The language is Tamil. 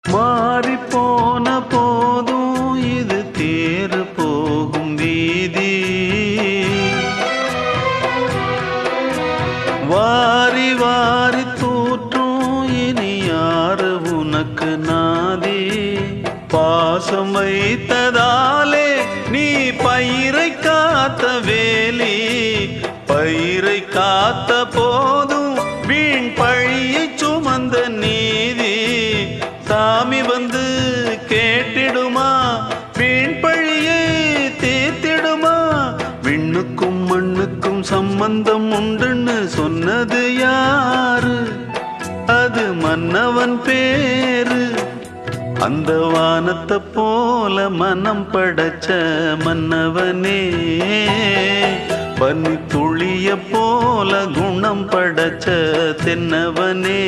மாறி போன போதும் இது தேறு போகும் வீதி. வாரி வாரி தூற்றும் இனி யாரு உனக்கு நாதி. பாசம் வைத்ததாலே நீ பயிரை காத்த வேலி. பயிரை காத்த போதும் வீண் பழியை சுமந்த நீதி. சாமி வந்து கேட்டிடுமா, வீண் பழியை தீர்த்திடுமா. விண்ணுக்கும் மண்ணுக்கும் சம்பந்தம் உண்டுன்னு சொன்னது யாரு? அது மன்னவன் பேரு. அந்த வானத்தை போல மனம் படைச்ச மன்னவனே, பனி துளிய போல குணம் படைச்ச தென்னவனே.